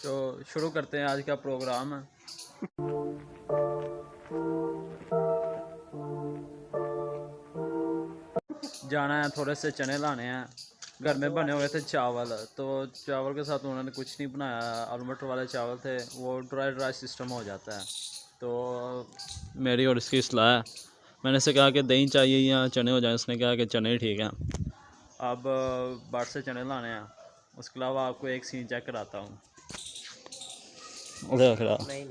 तो शुरू करते हैं आज का प्रोग्राम। जाना है, थोड़े से चने लाने हैं। घर में बने हुए थे चावल, तो चावल के साथ उन्होंने कुछ नहीं बनाया। आलू मटर वाले चावल थे, वो ड्राई सिस्टम हो जाता है। तो मेरी और इसकी सलाह है, मैंने से कहा कि दही चाहिए या चने हो जाए। उसने कहा कि चने ठीक हैं। अब बाट से चने लाने हैं। उसके अलावा आपको एक सीन चेक कराता हूँ। नहीं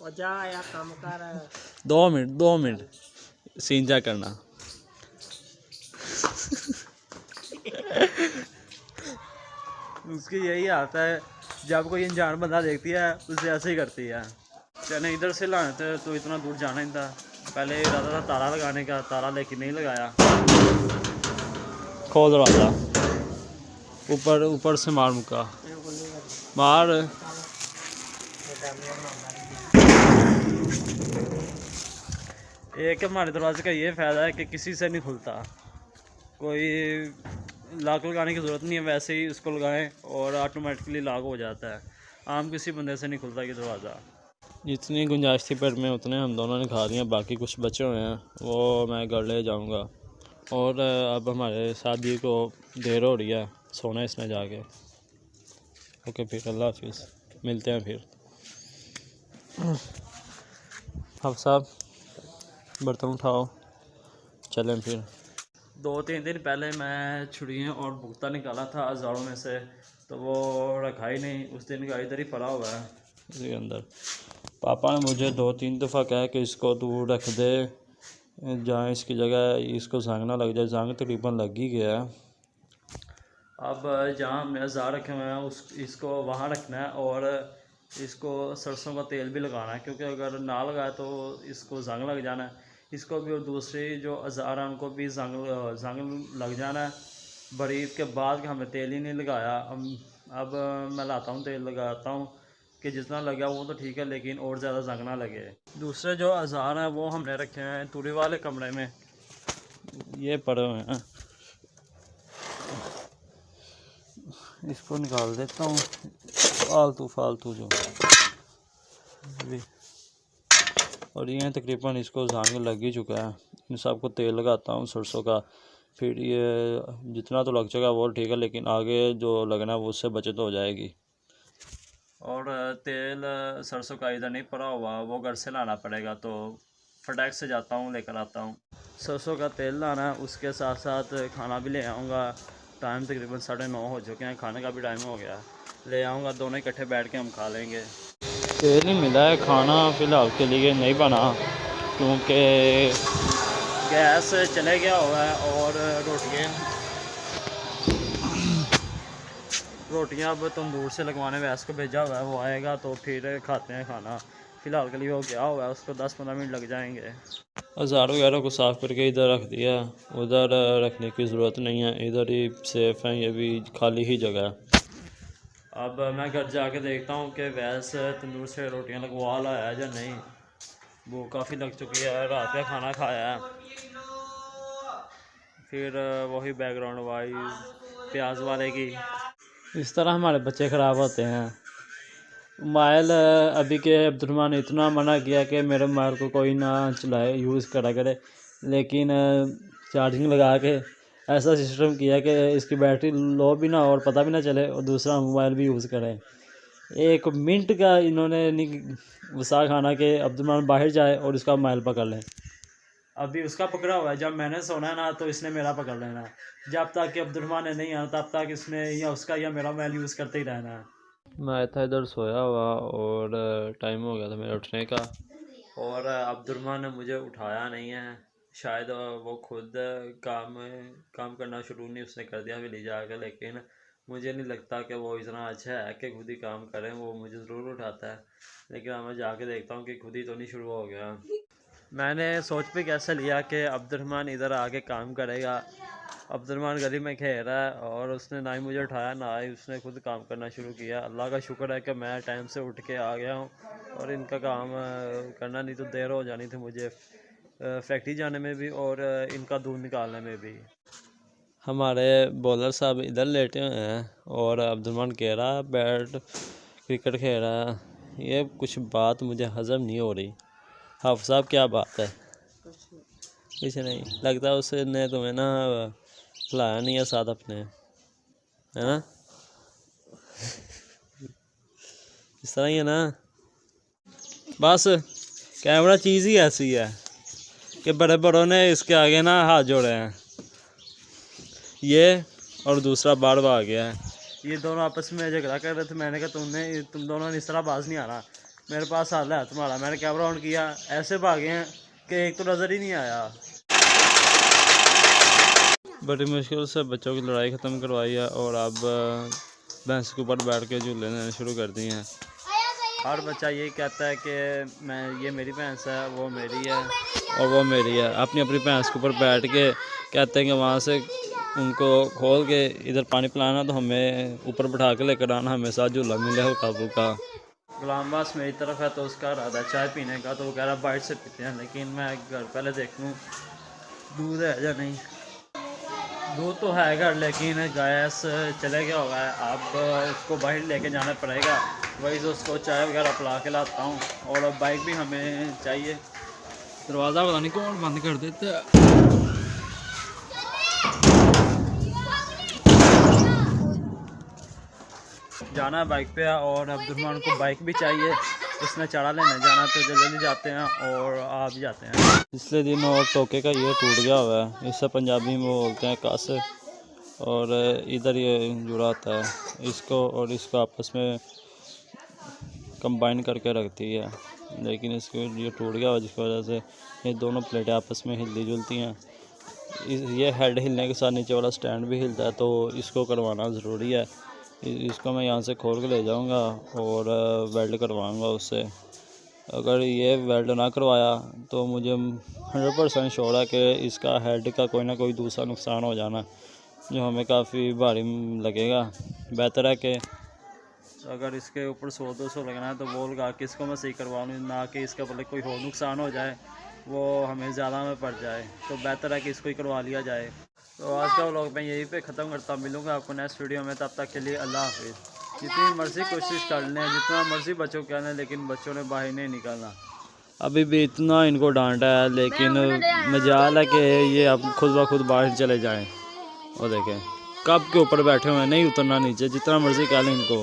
और जा या काम कर 2 मिनट सीन चेक करना। उसकी यही आता है, जब कोई अनजान बंदा देखती है उसे ऐसे ही करती है। चने इधर से लाने थे तो इतना दूर जाना ही था। पहले इरादा था ताला लगाने का, ताला लेकिन नहीं लगाया। खोल दरवाज़ा, ऊपर ऊपर से मार मुका मार। एक हमारे दरवाजे का ये फ़ायदा है कि किसी से नहीं खुलता। कोई लॉक लगाने की ज़रूरत नहीं है, वैसे ही उसको लगाएं और ऑटोमेटिकली लॉक हो जाता है। आम किसी बंदे से नहीं खुलता ये दरवाज़ा। जितनी गुंजाइश थी पेट में उतने हम दोनों ने खा लिया, बाकी कुछ बचे हुए हैं वो मैं घर ले जाऊंगा। और अब हमारे शादी को देर हो रही है, सोना इसने जाके। ओके फिर अल्लाह हाफिज़, मिलते हैं फिर। अब साहब बर्तन उठाओ, चलें फिर। 2-3 दिन पहले मैं छुड़ियाँ और भुगता निकाला था हज़ारों में से, तो वो रखा ही नहीं। उस दिन का इधर ही पड़ा हुआ है इसके अंदर। पापा ने मुझे 2-3 दफ़ा कहा कि इसको तू रख दे, जहाँ इसकी जगह इसको जंग ना लग जाए। जंग तकरीबन लग ही गया है। अब जहाँ हमने हज़ार रखे हुए हैं इसको वहाँ रखना है, और इसको सरसों का तेल भी लगाना है, क्योंकि अगर ना लगाए तो इसको जंग लग जाना है। इसको भी और दूसरी जो हज़ार हैं उनको भी जंग लग जाना है। बड़ी ईद के बाद हमने तेल ही नहीं लगाया। अब मैं लाता हूँ तेल, लगाता हूँ कि जितना लगा वो तो ठीक है, लेकिन और ज़्यादा जंग ना लगे। दूसरे जो हज़ार हैं वो हमने रखे हैं तुरी वाले कमरे में, ये पड़े हुए हैं। इसको निकाल देता हूँ, फालतू जो भी। और ये तकरीबन इसको जंग लग ही चुका है। इन सबको तेल लगाता हूँ सरसों का, फिर ये जितना तो लग चुका वो ठीक है, लेकिन आगे जो लगना है वो उससे बचत हो जाएगी। और तेल सरसों का इधर नहीं पड़ा हुआ, वो घर से लाना पड़ेगा, तो फटाक से जाता हूँ लेकर आता हूँ। सरसों का तेल लाना है, उसके साथ साथ खाना भी ले आऊँगा। टाइम तकरीबन 9:30 हो चुके हैं, खाने का भी टाइम हो गया। ले आऊँगा, दोनों इकट्ठे बैठ के हम खा लेंगे। तेल नहीं मिला है, खाना फ़िलहाल के लिए नहीं बना, क्योंकि गैस चले गया हुआ है। और रोटियां अब तंदूर से लगवाने वैस को भेजा हुआ है, वो आएगा तो फिर खाते हैं खाना। फ़िलहाल के लिए वो गया हुआ है, उसको 10-15 मिनट लग जाएंगे। हज़ार वगैरह को साफ़ करके इधर रख दिया, उधर रखने की ज़रूरत नहीं है, इधर ही सेफ़ है, ये भी खाली ही जगह है। अब मैं घर जाके देखता हूँ कि वैस तंदूर से रोटियां लगवा लाया है या नहीं। वो काफ़ी लग चुकी है, रात का खाना खाया है। फिर वही बैकग्राउंड वाइज प्याज वाले की। इस तरह हमारे बच्चे ख़राब होते हैं। मोबाइल अभी के अब्दुलरहमान ने इतना मना किया कि मेरे मोबाइल को कोई ना चलाए, यूज़ करा करे, लेकिन चार्जिंग लगा के ऐसा सिस्टम किया कि इसकी बैटरी लो भी ना और पता भी ना चले, और दूसरा मोबाइल भी यूज़ करें। 1 मिनट का इन्होंने नहीं वसा खाना कि अब्दुलरहमान बाहर जाए और इसका मोबाइल पकड़ लें। अभी उसका पकड़ा हुआ है, जब मैंने सोना है ना तो इसने मेरा पकड़ लेना है। जब तक कि अब्दुलरहमान ने नहीं आना तब तक इसने या उसका या मेरा मोबाइल यूज़ करते ही रहना है। मैं था इधर सोया हुआ और टाइम हो गया था मेरे उठने का, और अब्दुलरहमान ने मुझे उठाया नहीं है। शायद वो खुद काम काम करना शुरू नहीं उसने कर दिया ले जाकर, लेकिन मुझे नहीं लगता कि वो इतना अच्छा है कि खुद ही काम करें। वो मुझे ज़रूर उठाता है, लेकिन अब मैं जाके देखता हूँ कि खुद ही तो नहीं शुरू हो गया। मैंने सोच पे कैसे लिया कि अब्दुलरहमान इधर आके काम करेगा। अब्दुलरहमान गली में खेल रहा है और उसने ना ही मुझे उठाया ना ही उसने खुद काम करना शुरू किया। अल्लाह का शुक्र है कि मैं टाइम से उठ के आ गया हूँ, और इनका काम करना, नहीं तो देर हो जानी थी मुझे फैक्ट्री जाने में भी और इनका दूध निकालने में भी। हमारे बॉलर साहब इधर लेटे हुए हैं और अब्दुलरहमान कह रहा बैठ क्रिकेट खेल रहा है। ये कुछ बात मुझे हजम नहीं हो रही। हाफ़िज़ साहब क्या बात है? कुछ नहीं लगता उसने तुम्हें ना खिलाया नहीं है साथ अपने, है ना? इस तरह ही है ना। बस कैमरा चीज़ ही ऐसी है कि बड़े बड़ों ने इसके आगे ना हाथ जोड़े हैं। ये और दूसरा बाढ़ आ गया है। ये दोनों आपस में झगड़ा कर रहे थे। मैंने कहा तुम दोनों ने इस तरह बाज नहीं आना, मेरे पास हाल है तुम्हारा। मैंने कैमरा ऑन किया, ऐसे भागे हैं कि एक तो नज़र ही नहीं आया। बड़ी मुश्किल से बच्चों की लड़ाई ख़त्म करवाई है और अब भैंस के ऊपर बैठ के झूले लेने शुरू कर दिए हैं। हर बच्चा यही कहता है कि ये मेरी भैंस है, वो मेरी है और वो मेरी है। अपनी अपनी भैंस के ऊपर बैठ के कहते हैं कि वहाँ से उनको खोल के इधर पानी पिलाना तो हमें ऊपर बैठा के लेकर आना, हमें साथ झूला मिले हो काबू का। गुलाम बास मेरी तरफ है तो उसका इरादा चाय पीने का, तो वो कह रहा बाइट से पीते हैं, लेकिन मैं घर पहले देख लूँ दूध है या नहीं। दूध तो है घर, लेकिन गैस चले गया होगा। अब उसको बाहर लेके जाना पड़ेगा, वही से उसको चाय वगैरह पिला के लाता हूँ। और अब बाइक भी हमें चाहिए। दरवाज़ा पता नहीं कौन बंद कर देता है। जाना है बाइक पे और अब्दुलरहमान को बाइक भी चाहिए, उसने चढ़ा लेने जाना, तो जल्दी जाते हैं और आ भी जाते हैं। पिछले दिन और टोके का ये टूट गया हुआ है, इससे पंजाबी में बोलते हैं कस, और इधर ये जुड़ा होता है। इसको और इसको आपस में कंबाइन करके रखती है, लेकिन इसको ये टूट गया हुआ जिसकी वजह से ये दोनों प्लेटें आपस में हिलती जुलती हैं। ये हेड हिलने के साथ नीचे वाला स्टैंड भी हिलता है, तो इसको करवाना ज़रूरी है। इसको मैं यहाँ से खोल के ले जाऊँगा और वेल्ड करवाऊँगा उससे। अगर ये वेल्ड ना करवाया तो मुझे 100% श्योर है कि इसका हेड का कोई ना कोई दूसरा नुकसान हो जाना, जो हमें काफ़ी भारी लगेगा। बेहतर है कि अगर इसके ऊपर 100-200 लगना है तो वो लगा के इसको मैं सही करवाऊँ, ना कि इसके भले कोई और नुकसान हो जाए, वो हमें ज़्यादा में पड़ जाए। तो बेहतर है कि इसको ही करवा लिया जाए। तो आज का व्लॉग मैं यहीं पे ख़त्म करता हूँ। मिलूँगा आपको नेक्स्ट वीडियो में, तब तक के लिए अल्लाह हाफिज़। जितनी मर्ज़ी कोशिश कर लें, जितना मर्ज़ी बच्चों को कहना, लेकिन बच्चों ने बाहर नहीं निकलना। अभी भी इतना इनको डांटा है, लेकिन मजाल है कि ये अब खुद ब खुद बाहर चले जाएँ। और देखें कब के ऊपर बैठे हुए हैं, नहीं उतरना नीचे, जितना मर्ज़ी कह लें इनको।